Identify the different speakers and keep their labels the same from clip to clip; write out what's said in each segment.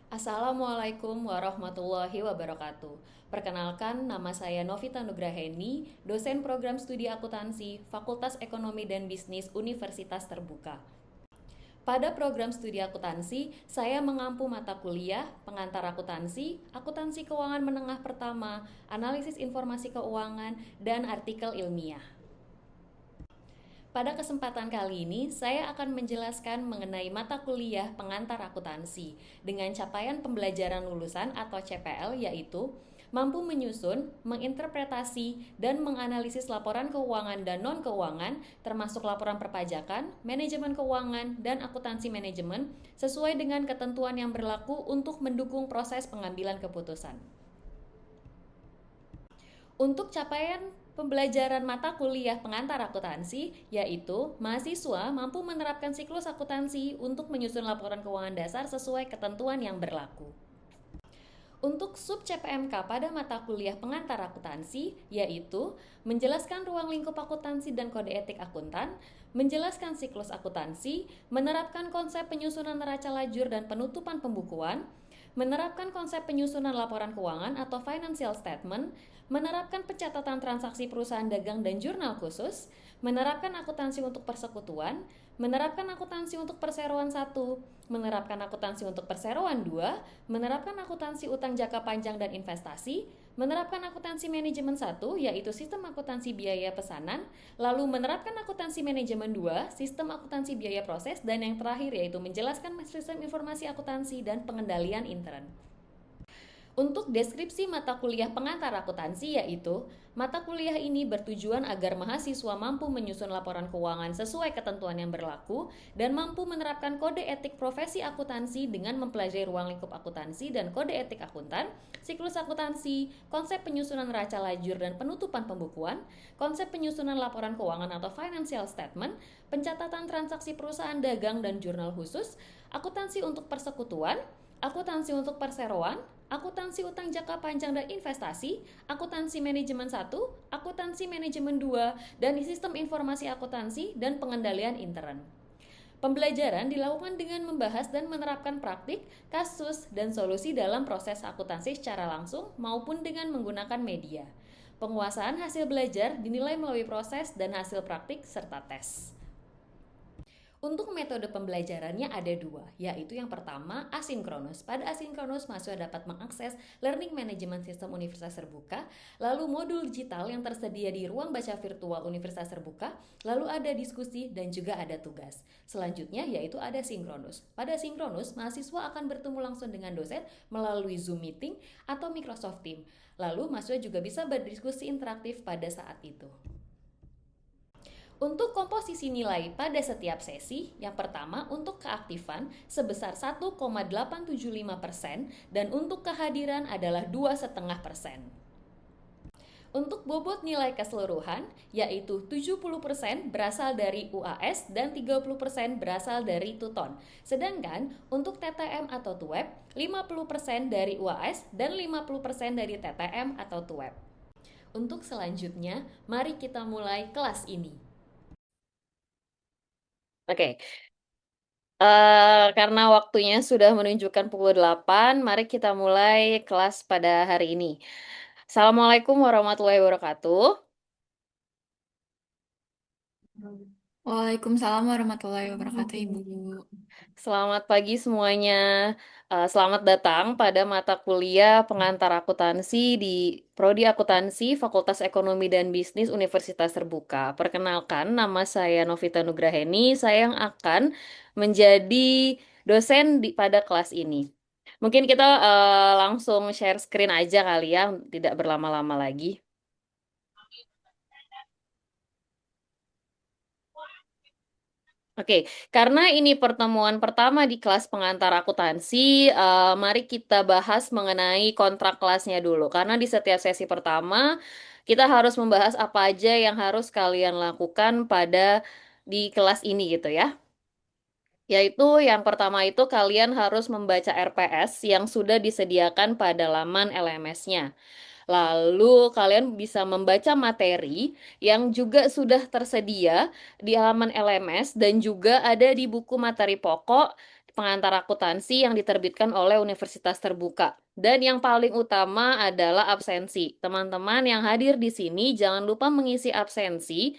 Speaker 1: Assalamualaikum warahmatullahi wabarakatuh. Perkenalkan, nama saya Novita Nugraheni, dosen program studi akuntansi, Fakultas Ekonomi dan Bisnis Universitas Terbuka. Pada program studi akuntansi, saya mengampu mata kuliah, pengantar akuntansi, akuntansi keuangan menengah pertama, analisis informasi keuangan, dan artikel ilmiah. Pada kesempatan kali ini, saya akan menjelaskan mengenai mata kuliah pengantar akuntansi dengan capaian pembelajaran lulusan atau CPL, yaitu mampu menyusun, menginterpretasi, dan menganalisis laporan keuangan dan non-keuangan, termasuk laporan perpajakan, manajemen keuangan, dan akuntansi manajemen, sesuai dengan ketentuan yang berlaku untuk mendukung proses pengambilan keputusan. Untuk capaian pembelajaran mata kuliah pengantar akuntansi, yaitu mahasiswa mampu menerapkan siklus akuntansi untuk menyusun laporan keuangan dasar sesuai ketentuan yang berlaku. Untuk sub CPMK pada mata kuliah pengantar akuntansi, yaitu menjelaskan ruang lingkup akuntansi dan kode etik akuntan, menjelaskan siklus akuntansi, menerapkan konsep penyusunan neraca lajur dan penutupan pembukuan, menerapkan konsep penyusunan laporan keuangan atau financial statement, menerapkan pencatatan transaksi perusahaan dagang dan jurnal khusus, menerapkan akuntansi untuk persekutuan, menerapkan akuntansi untuk perseroan 1, menerapkan akuntansi untuk perseroan 2, menerapkan akuntansi utang jangka panjang dan investasi, menerapkan akuntansi manajemen 1, yaitu sistem akuntansi biaya pesanan, lalu menerapkan akuntansi manajemen 2, sistem akuntansi biaya proses, dan yang terakhir yaitu menjelaskan sistem informasi akuntansi dan pengendalian intern. Untuk deskripsi mata kuliah pengantar akuntansi, yaitu mata kuliah ini bertujuan agar mahasiswa mampu menyusun laporan keuangan sesuai ketentuan yang berlaku dan mampu menerapkan kode etik profesi akuntansi dengan mempelajari ruang lingkup akuntansi dan kode etik akuntan, siklus akuntansi, konsep penyusunan neraca lajur dan penutupan pembukuan, konsep penyusunan laporan keuangan atau financial statement, pencatatan transaksi perusahaan dagang dan jurnal khusus, akuntansi untuk persekutuan, akuntansi untuk perseroan, akuntansi utang jangka panjang dan investasi, akuntansi manajemen 1, akuntansi manajemen 2, dan sistem informasi akuntansi dan pengendalian intern. Pembelajaran dilakukan dengan membahas dan menerapkan praktik, kasus, dan solusi dalam proses akuntansi secara langsung maupun dengan menggunakan media. Penguasaan hasil belajar dinilai melalui proses dan hasil praktik serta tes. Untuk metode pembelajarannya ada dua, yaitu yang pertama asinkronus. Pada asinkronus, mahasiswa dapat mengakses Learning Management System Universitas Terbuka, lalu modul digital yang tersedia di ruang baca virtual Universitas Terbuka, lalu ada diskusi dan juga ada tugas. Selanjutnya yaitu ada sinkronus. Pada sinkronus, mahasiswa akan bertemu langsung dengan dosen melalui Zoom meeting atau Microsoft Teams. Lalu mahasiswa juga bisa berdiskusi interaktif pada saat itu. Untuk komposisi nilai pada setiap sesi, yang pertama untuk keaktifan sebesar 1,875% dan untuk kehadiran adalah 2,5%. Untuk bobot nilai keseluruhan, yaitu 70% berasal dari UAS dan 30% berasal dari Tuton. Sedangkan untuk TTM atau TUEP, 50% dari UAS dan 50% dari TTM atau TUEP. Untuk selanjutnya, mari kita mulai kelas ini. Oke, karena waktunya sudah menunjukkan pukul 8, mari kita mulai kelas pada hari ini. Assalamualaikum warahmatullahi wabarakatuh.
Speaker 2: Waalaikumsalam warahmatullahi wabarakatuh, Ibu.
Speaker 1: Selamat pagi semuanya. Selamat datang pada mata kuliah pengantar akuntansi di Prodi Akuntansi Fakultas Ekonomi dan Bisnis Universitas Terbuka. Perkenalkan, nama saya Novita Nugraheni. Saya yang akan menjadi dosen pada kelas ini. Mungkin kita langsung share screen aja kali ya, tidak berlama-lama lagi. Oke, karena ini pertemuan pertama di kelas pengantar akuntansi, mari kita bahas mengenai kontrak kelasnya dulu. Karena di setiap sesi pertama, kita harus membahas apa aja yang harus kalian lakukan pada di kelas ini gitu ya. Yaitu yang pertama itu kalian harus membaca RPS yang sudah disediakan pada laman LMS-nya. Lalu kalian bisa membaca materi yang juga sudah tersedia di halaman LMS dan juga ada di buku materi pokok pengantar akuntansi yang diterbitkan oleh universitas terbuka. Dan yang paling utama adalah absensi. Teman-teman yang hadir di sini jangan lupa mengisi absensi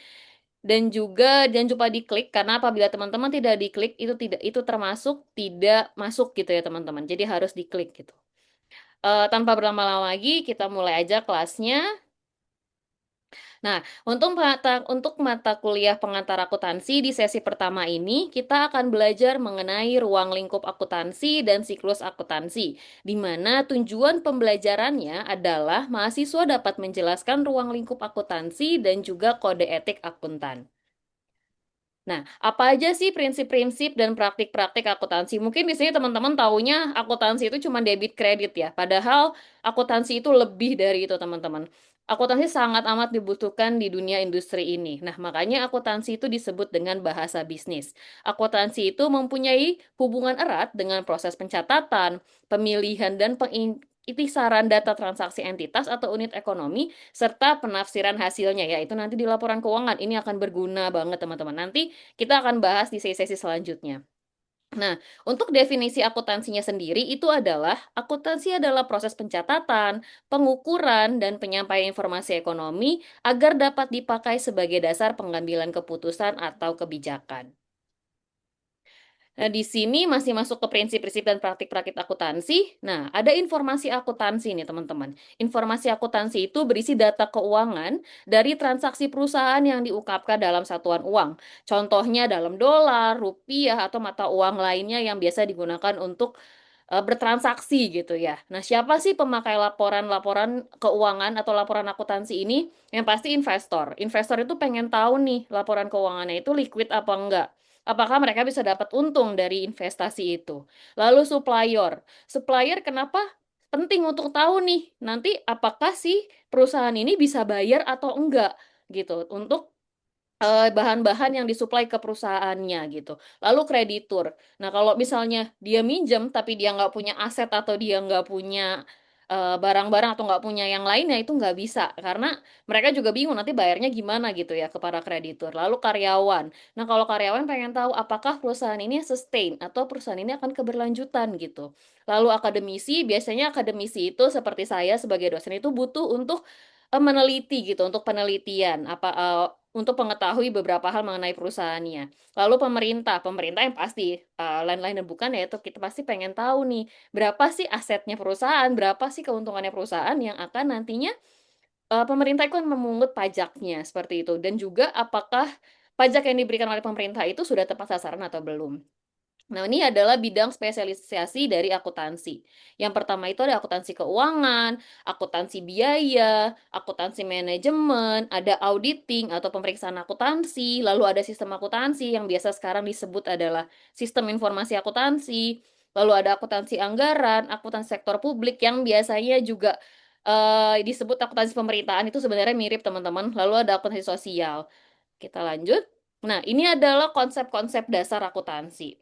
Speaker 1: dan juga jangan lupa diklik karena apabila teman-teman tidak diklik itu termasuk tidak masuk gitu ya teman-teman. Jadi harus diklik gitu. Tanpa berlama-lama lagi kita mulai aja kelasnya. Nah, untuk mata kuliah pengantar akuntansi di sesi pertama ini, kita akan belajar mengenai ruang lingkup akuntansi dan siklus akuntansi, di mana tujuan pembelajarannya adalah mahasiswa dapat menjelaskan ruang lingkup akuntansi dan juga kode etik akuntan. Nah, apa aja sih prinsip-prinsip dan praktik-praktik akuntansi? Mungkin di sini teman-teman taunya akuntansi itu cuma debit kredit ya. Padahal akuntansi itu lebih dari itu, teman-teman. Akuntansi sangat amat dibutuhkan di dunia industri ini. Nah, makanya akuntansi itu disebut dengan bahasa bisnis. Akuntansi itu mempunyai hubungan erat dengan proses pencatatan, pemilihan, dan pengiktisaran data transaksi entitas atau unit ekonomi serta penafsiran hasilnya, yaitu nanti di laporan keuangan. Ini akan berguna banget teman-teman. Nanti kita akan bahas di sesi-sesi selanjutnya. Nah, untuk definisi akuntansinya sendiri itu adalah akuntansi adalah proses pencatatan, pengukuran, dan penyampaian informasi ekonomi agar dapat dipakai sebagai dasar pengambilan keputusan atau kebijakan. Nah, di sini masih masuk ke prinsip-prinsip dan praktik-praktik akuntansi. Nah, ada informasi akuntansi nih, teman-teman. Informasi akuntansi itu berisi data keuangan dari transaksi perusahaan yang diungkapkan dalam satuan uang. Contohnya dalam dolar, rupiah, atau mata uang lainnya yang biasa digunakan untuk bertransaksi gitu ya. Nah, siapa sih pemakai laporan-laporan keuangan atau laporan akuntansi ini? Yang pasti investor. Investor itu pengen tahu nih laporan keuangannya itu liquid apa enggak. Apakah mereka bisa dapat untung dari investasi itu? Lalu supplier. Supplier kenapa penting untuk tahu nih nanti apakah sih perusahaan ini bisa bayar atau enggak gitu untuk bahan-bahan yang disuplai ke perusahaannya gitu. Lalu kreditur. Nah, kalau misalnya dia minjem tapi dia nggak punya aset atau dia nggak punya barang-barang atau nggak punya yang lainnya itu nggak bisa karena mereka juga bingung nanti bayarnya gimana gitu ya ke para kreditur. Lalu karyawan. Nah, kalau karyawan pengen tahu apakah perusahaan ini sustain atau perusahaan ini akan keberlanjutan gitu. Lalu akademisi, biasanya akademisi itu seperti saya sebagai dosen itu butuh untuk meneliti gitu, untuk penelitian untuk mengetahui beberapa hal mengenai perusahaannya. Lalu pemerintah, pemerintah yang pasti lain-lain dan bukan yaitu kita pasti pengen tahu nih berapa sih asetnya perusahaan, berapa sih keuntungannya perusahaan yang akan nantinya pemerintah itu akan memungut pajaknya seperti itu dan juga apakah pajak yang diberikan oleh pemerintah itu sudah tepat sasaran atau belum. Nah, ini adalah bidang spesialisasi dari akuntansi. Yang pertama itu ada akuntansi keuangan, akuntansi biaya, akuntansi manajemen, ada auditing atau pemeriksaan akuntansi, lalu ada sistem akuntansi yang biasa sekarang disebut adalah sistem informasi akuntansi, lalu ada akuntansi anggaran, akuntansi sektor publik yang biasanya juga disebut akuntansi pemerintahan itu sebenarnya mirip teman-teman. Lalu ada akuntansi sosial. Kita lanjut. Nah, ini adalah konsep-konsep dasar akuntansi.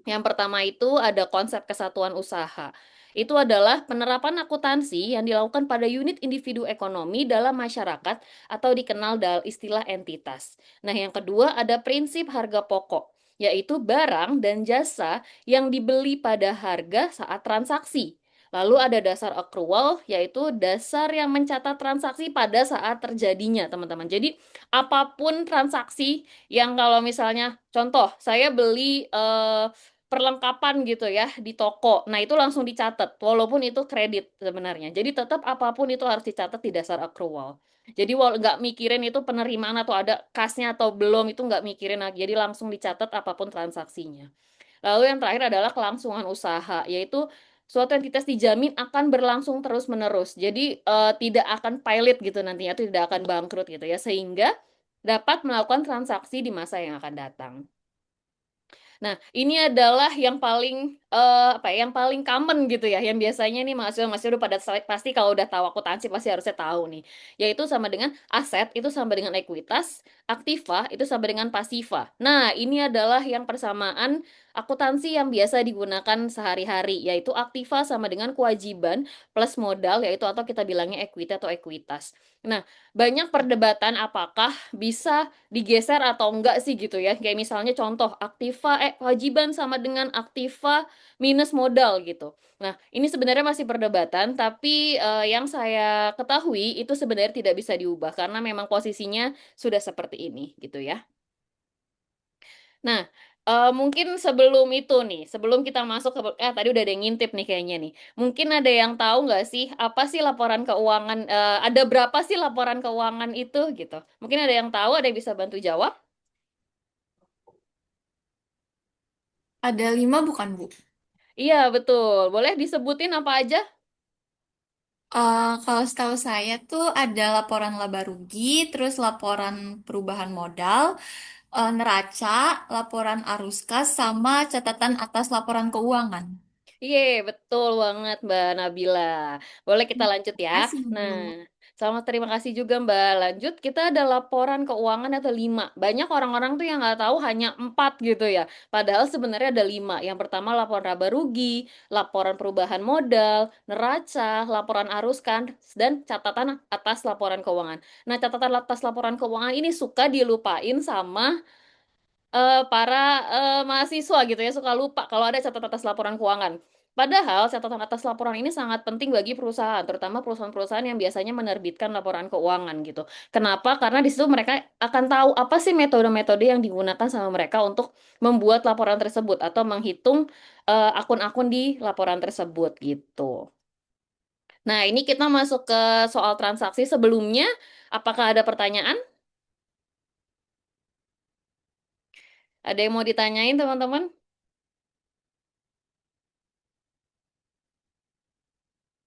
Speaker 1: Yang pertama itu ada konsep kesatuan usaha. Itu adalah penerapan akuntansi yang dilakukan pada unit individu ekonomi dalam masyarakat atau dikenal dalam istilah entitas. Nah, yang kedua ada prinsip harga pokok, yaitu barang dan jasa yang dibeli pada harga saat transaksi. Lalu ada dasar accrual, yaitu dasar yang mencatat transaksi pada saat terjadinya, teman-teman. Jadi, apapun transaksi yang kalau misalnya, contoh, saya beli perlengkapan gitu ya di toko. Nah, itu langsung dicatat walaupun itu kredit sebenarnya. Jadi tetap apapun itu harus dicatat di dasar accrual. Jadi nggak mikirin itu penerimaan atau ada kasnya atau belum itu nggak mikirin lagi. Jadi langsung dicatat apapun transaksinya. Lalu yang terakhir adalah kelangsungan usaha, yaitu suatu entitas dijamin akan berlangsung terus-menerus. Jadi tidak akan pilot gitu nantinya, itu tidak akan bangkrut gitu ya, sehingga dapat melakukan transaksi di masa yang akan datang. Nah, ini adalah yang paling apa ya, yang paling common gitu ya, yang biasanya nih mahasiswa-mahasiswa udah pada pasti kalau udah tahu akuntansi pasti harusnya tahu nih. Yaitu sama dengan aset itu sama dengan ekuitas, aktiva itu sama dengan pasiva. Nah, ini adalah yang persamaan akuntansi yang biasa digunakan sehari-hari, yaitu aktiva sama dengan kewajiban plus modal, yaitu atau kita bilangnya equity atau ekuitas. Nah, banyak perdebatan apakah bisa digeser atau enggak sih gitu ya. Kayak misalnya contoh, aktiva, kewajiban sama dengan aktiva minus modal gitu. Nah, ini sebenarnya masih perdebatan, tapi yang saya ketahui itu sebenarnya tidak bisa diubah karena memang posisinya sudah seperti ini gitu ya. Nah, mungkin sebelum itu nih, sebelum kita masuk ke, tadi udah ada yang ngintip nih kayaknya nih. Mungkin ada yang tahu nggak sih, apa sih laporan keuangan, ada berapa sih laporan keuangan itu gitu. Mungkin ada yang tahu, ada yang bisa bantu jawab?
Speaker 2: Ada 5 bukan, Bu?
Speaker 1: Iya, betul. Boleh disebutin apa aja?
Speaker 2: Kalau setahu saya tuh ada laporan laba rugi, terus laporan perubahan modal, neraca, laporan arus kas, sama catatan atas laporan keuangan.
Speaker 1: Iya, betul banget Mbak Nabila. Boleh kita lanjut ya.
Speaker 2: Makasih,
Speaker 1: Nah,
Speaker 2: Bu.
Speaker 1: sama terima kasih juga Mbak. Lanjut, kita ada laporan keuangan ada 5. Banyak orang-orang tuh yang nggak tahu hanya 4 gitu ya. Padahal sebenarnya ada 5. Yang pertama laporan laba rugi, laporan perubahan modal, neraca, laporan arus kan, dan catatan atas laporan keuangan. Nah, catatan atas laporan keuangan ini suka dilupain sama para mahasiswa gitu ya suka lupa kalau ada catatan atas laporan keuangan. Padahal catatan atas laporan ini sangat penting bagi perusahaan, terutama perusahaan-perusahaan yang biasanya menerbitkan laporan keuangan gitu. Kenapa? Karena di situ mereka akan tahu apa sih metode-metode yang digunakan sama mereka untuk membuat laporan tersebut atau menghitung akun-akun di laporan tersebut gitu. Nah, ini kita masuk ke soal transaksi sebelumnya. Apakah ada pertanyaan? Ada yang mau ditanyain, teman-teman?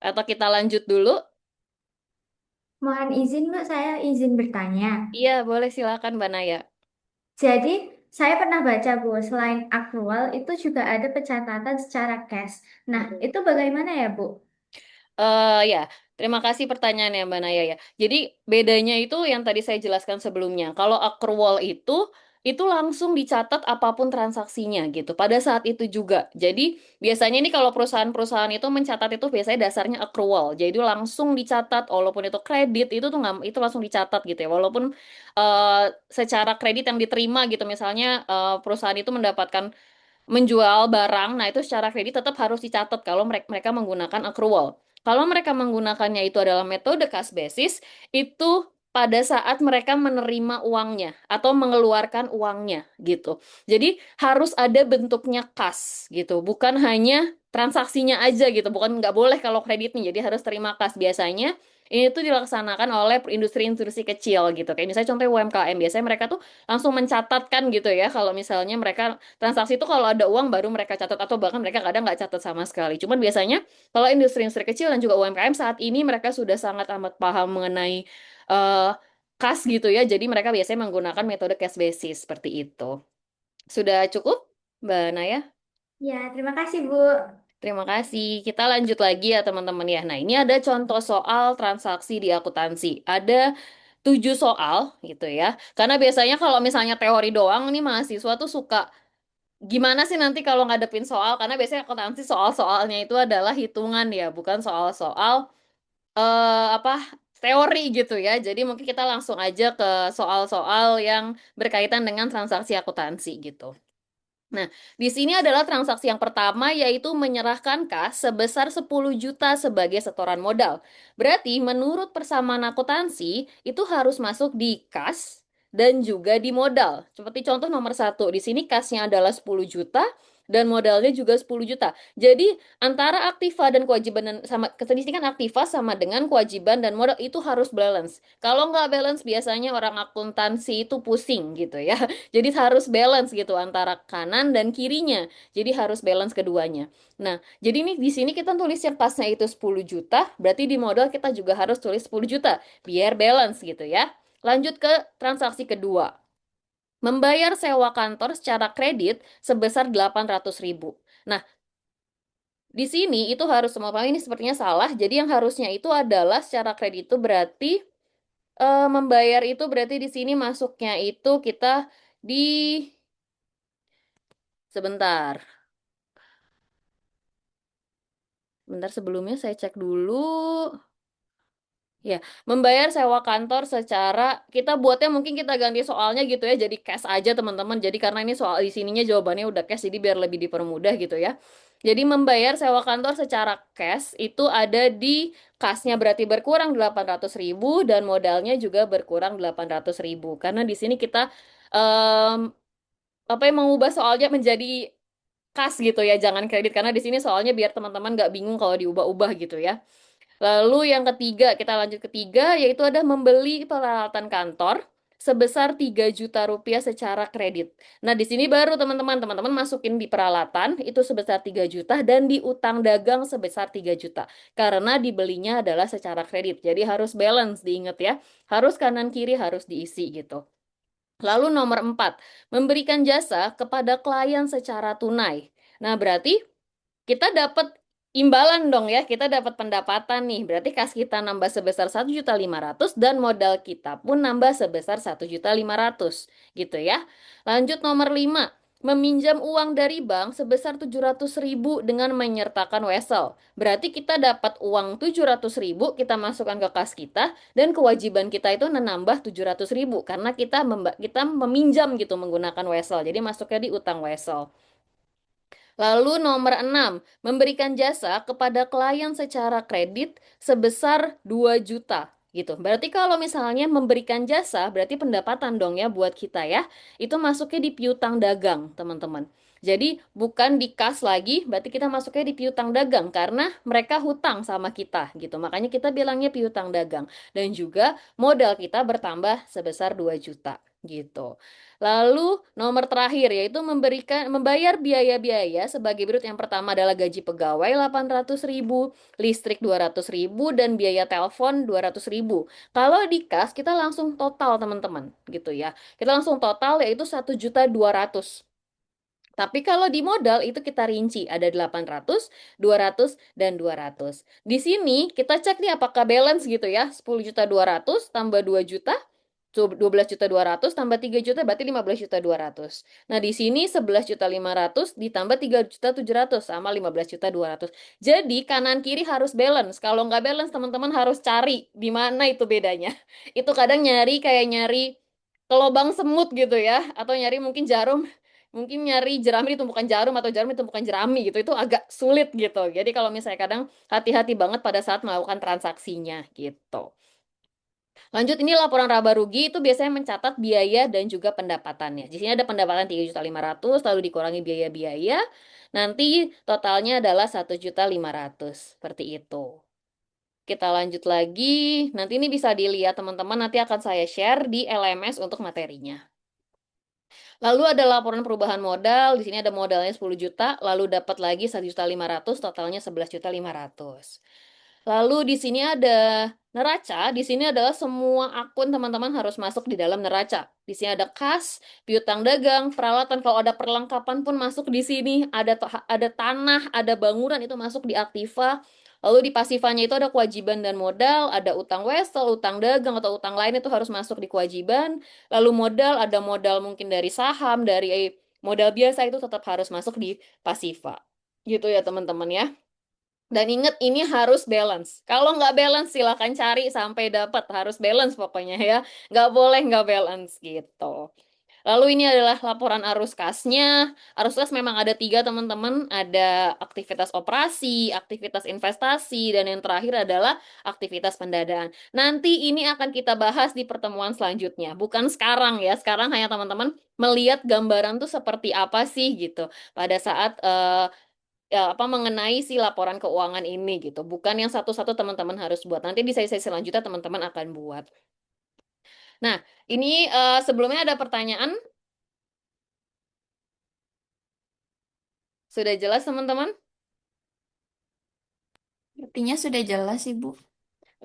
Speaker 1: Atau kita lanjut dulu?
Speaker 3: Mohon izin, Mbak, saya izin bertanya.
Speaker 1: Iya, boleh silakan Mbak Naya.
Speaker 3: Jadi, saya pernah baca, Bu, selain akrual itu juga ada pencatatan secara cash. Nah,
Speaker 1: Mm-mm.
Speaker 3: itu bagaimana ya, Bu?
Speaker 1: Ya, terima kasih pertanyaannya Mbak Naya ya. Jadi bedanya itu yang tadi saya jelaskan sebelumnya. Kalau accrual itu langsung dicatat apapun transaksinya gitu. Pada saat itu juga. Jadi biasanya ini kalau perusahaan-perusahaan itu mencatat itu biasanya dasarnya accrual. Jadi langsung dicatat, walaupun itu kredit itu tuh nggak itu langsung dicatat gitu ya. Walaupun secara kredit yang diterima gitu, misalnya perusahaan itu mendapatkan menjual barang, nah itu secara kredit tetap harus dicatat kalau mereka menggunakan accrual. Kalau mereka menggunakannya itu adalah metode cash basis, itu pada saat mereka menerima uangnya atau mengeluarkan uangnya gitu. Jadi harus ada bentuknya kas gitu, bukan hanya transaksinya aja gitu, bukan nggak boleh kalau kreditnya, jadi harus terima kas. Biasanya ini tuh dilaksanakan oleh industri-industri kecil gitu. Kayak misalnya contoh UMKM, biasanya mereka tuh langsung mencatatkan gitu ya, kalau misalnya mereka transaksi itu kalau ada uang baru mereka catat atau bahkan mereka kadang nggak catat sama sekali. Cuman biasanya kalau industri-industri kecil dan juga UMKM saat ini mereka sudah sangat amat paham mengenai eh, kas gitu ya. Jadi mereka biasanya menggunakan metode cash basis seperti itu. Sudah cukup, Mbak Naya?
Speaker 3: Ya, terima kasih, Bu.
Speaker 1: Terima kasih. Kita lanjut lagi ya teman-teman ya. Nah, ini ada contoh soal transaksi di akuntansi. Ada 7 soal gitu ya. Karena biasanya kalau misalnya teori doang nih mahasiswa tuh suka gimana sih nanti kalau ngadepin soal? Karena biasanya akuntansi soal-soalnya itu adalah hitungan ya, bukan soal-soal apa teori gitu ya. Jadi mungkin kita langsung aja ke soal-soal yang berkaitan dengan transaksi akuntansi gitu. Nah, di sini adalah transaksi yang pertama yaitu menyerahkan kas sebesar 10 juta sebagai setoran modal. Berarti menurut persamaan akuntansi itu harus masuk di kas dan juga di modal. Seperti contoh nomor satu, di sini kasnya adalah 10 juta dan modalnya juga 10 juta. Jadi antara aktiva dan kewajiban dan sama kesedisikan aktiva sama dengan kewajiban dan modal itu harus balance. Kalau nggak balance biasanya orang akuntansi itu pusing gitu ya. Jadi harus balance gitu antara kanan dan kirinya. Jadi harus balance keduanya. Nah, jadi nih di sini kita tulis yang pasnya itu 10 juta, berarti di modal kita juga harus tulis 10 juta biar balance gitu ya. Lanjut ke transaksi kedua. Membayar sewa kantor secara kredit sebesar 800.000. Nah, di sini itu harus semua ini sepertinya salah. Jadi yang harusnya itu adalah secara kredit itu berarti membayar itu berarti di sini masuknya itu kita di Sebentar. Bentar sebelumnya saya cek dulu. Ya, membayar sewa kantor secara kita buatnya mungkin kita ganti soalnya gitu ya, jadi cash aja teman-teman. Jadi karena ini soal di sininya jawabannya udah cash, jadi biar lebih dipermudah gitu ya. Jadi membayar sewa kantor secara cash itu ada di kasnya berarti berkurang 800.000 dan modalnya juga berkurang 800.000. Karena di sini kita apa yang mengubah soalnya menjadi kas gitu ya, jangan kredit karena di sini soalnya biar teman-teman nggak bingung kalau diubah-ubah gitu ya. Lalu yang ketiga, kita lanjut ketiga, yaitu ada membeli peralatan kantor sebesar 3 juta rupiah secara kredit. Nah, di sini baru teman-teman masukin di peralatan itu sebesar 3 juta dan di utang dagang sebesar 3 juta. Karena dibelinya adalah secara kredit. Jadi harus balance, diingat ya. Harus kanan kiri harus diisi gitu. Lalu nomor 4, memberikan jasa kepada klien secara tunai. Nah, berarti kita dapat imbalan dong ya, kita dapat pendapatan nih. Berarti kas kita nambah sebesar 1.500.000 dan modal kita pun nambah sebesar 1.500.000 gitu ya. Lanjut nomor 5, meminjam uang dari bank sebesar 700.000 dengan menyertakan wesel. Berarti kita dapat uang 700.000, kita masukkan ke kas kita dan kewajiban kita itu menambah 700.000 karena kita meminjam gitu menggunakan wesel. Jadi masuknya di utang wesel. Lalu nomor 6, memberikan jasa kepada klien secara kredit sebesar 2 juta gitu. Berarti kalau misalnya memberikan jasa, berarti pendapatan dong ya buat kita ya. Itu masuknya di piutang dagang, teman-teman. Jadi bukan di kas lagi, berarti kita masuknya di piutang dagang karena mereka hutang sama kita gitu. Makanya kita bilangnya piutang dagang. Dan juga modal kita bertambah sebesar 2 juta gitu. Lalu nomor terakhir yaitu membayar biaya-biaya sebagai berikut. Yang pertama adalah gaji pegawai 800.000, listrik 200.000 dan biaya telepon 200.000. Kalau di kas kita langsung total teman-teman gitu ya. Kita langsung total yaitu 1.200.000. Tapi kalau di modal itu kita rinci ada 800, 200 dan 200. Di sini kita cek nih apakah balance gitu ya. 10.200.000 tambah 2 juta 12.200.000 tambah 3 juta berarti 15.200.000. Nah, di sini 11.500.000 ditambah 3.700.000 sama 15.200.000. Jadi kanan kiri harus balance. Kalau nggak balance, teman-teman harus cari di mana itu bedanya. Itu kadang nyari kayak nyari ke lubang semut gitu ya, atau nyari mungkin jarum, mungkin nyari jerami di tumpukan jarum atau jarum di tumpukan jerami gitu. Itu agak sulit gitu. Jadi kalau misalnya kadang hati-hati banget pada saat melakukan transaksinya gitu. Lanjut, ini laporan laba rugi itu biasanya mencatat biaya dan juga pendapatannya. Di sini ada pendapatan 3.500.000 lalu dikurangi biaya-biaya. Nanti totalnya adalah 1.500.000. Seperti itu. Kita lanjut lagi. Nanti ini bisa dilihat teman-teman, nanti akan saya share di LMS untuk materinya. Lalu ada laporan perubahan modal, di sini ada modalnya 10 juta, lalu dapat lagi 1.500.000, totalnya 11.500.000. Lalu di sini ada neraca, di sini adalah semua akun teman-teman harus masuk di dalam neraca. Di sini ada kas, piutang dagang, peralatan, kalau ada perlengkapan pun masuk di sini, ada tanah, ada bangunan itu masuk di aktiva. Lalu di pasifanya itu ada kewajiban dan modal, ada utang wesel, utang dagang atau utang lain itu harus masuk di kewajiban. Lalu modal, ada modal mungkin dari saham, dari modal biasa itu tetap harus masuk di pasifa. Gitu ya teman-teman ya. Dan ingat ini harus balance. Kalau nggak balance silahkan cari sampai dapat. Harus balance pokoknya ya. Nggak boleh nggak balance gitu. Lalu ini adalah laporan arus kasnya. Arus kas memang ada tiga teman-teman. Ada aktivitas operasi, aktivitas investasi, dan yang terakhir adalah aktivitas pendanaan. Nanti ini akan kita bahas di pertemuan selanjutnya. Bukan sekarang ya. Sekarang hanya teman-teman melihat gambaran tuh seperti apa sih gitu. Pada saat ya, apa mengenai si laporan keuangan ini gitu. Bukan yang satu-satu teman-teman harus buat. Nanti di sesi-sesi selanjutnya teman-teman akan buat. Nah, ini sebelumnya ada pertanyaan. Sudah jelas teman-teman?
Speaker 2: Artinya sudah jelas, Ibu.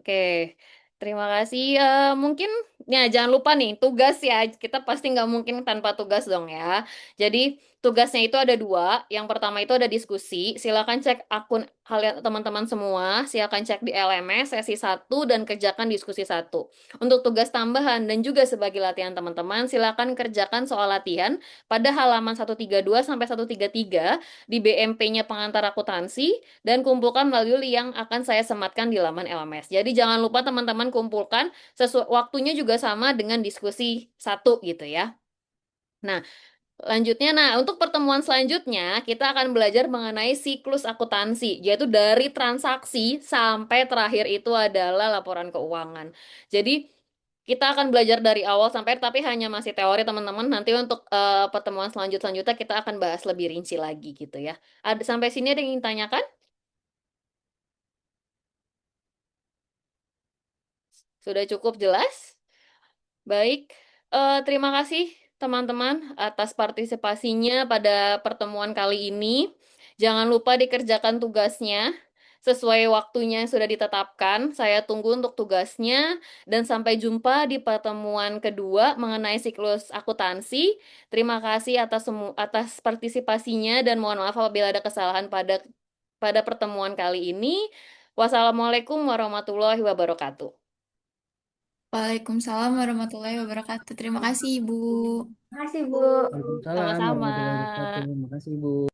Speaker 1: Oke. Terima kasih. Mungkin ya jangan lupa nih tugas ya. Kita pasti nggak mungkin tanpa tugas dong ya. Jadi tugasnya itu ada dua. Yang pertama itu ada diskusi. Silakan cek akun kalian teman-teman semua. Silakan cek di LMS sesi satu dan kerjakan diskusi satu. Untuk tugas tambahan dan juga sebagai latihan teman-teman, silakan kerjakan soal latihan pada halaman 132 sampai 133 di BMP-nya pengantar akuntansi dan kumpulkan melalui yang akan saya sematkan di laman LMS. Jadi jangan lupa teman-teman kumpulkan sesuai waktunya juga sama dengan diskusi satu gitu ya. Nah, lanjutnya, untuk pertemuan selanjutnya kita akan belajar mengenai siklus akuntansi, yaitu dari transaksi sampai terakhir itu adalah laporan keuangan. Jadi kita akan belajar dari awal sampai tapi hanya masih teori teman-teman. Nanti untuk pertemuan selanjutnya kita akan bahas lebih rinci lagi gitu ya. Ada sampai sini ada yang ingin tanyakan? Sudah cukup jelas? Baik, terima kasih teman-teman atas partisipasinya pada pertemuan kali ini. Jangan lupa dikerjakan tugasnya sesuai waktunya yang sudah ditetapkan. Saya tunggu untuk tugasnya dan sampai jumpa di pertemuan kedua mengenai siklus akuntansi. Terima kasih atas partisipasinya dan mohon maaf apabila ada kesalahan pada pertemuan kali ini. Wassalamualaikum warahmatullahi wabarakatuh.
Speaker 2: Waalaikumsalam warahmatullahi wabarakatuh. Terima kasih, Ibu.
Speaker 3: Terima kasih, Bu.
Speaker 4: Waalaikumsalam
Speaker 1: Sama-sama.
Speaker 4: warahmatullahi wabarakatuh. Terima kasih, Bu.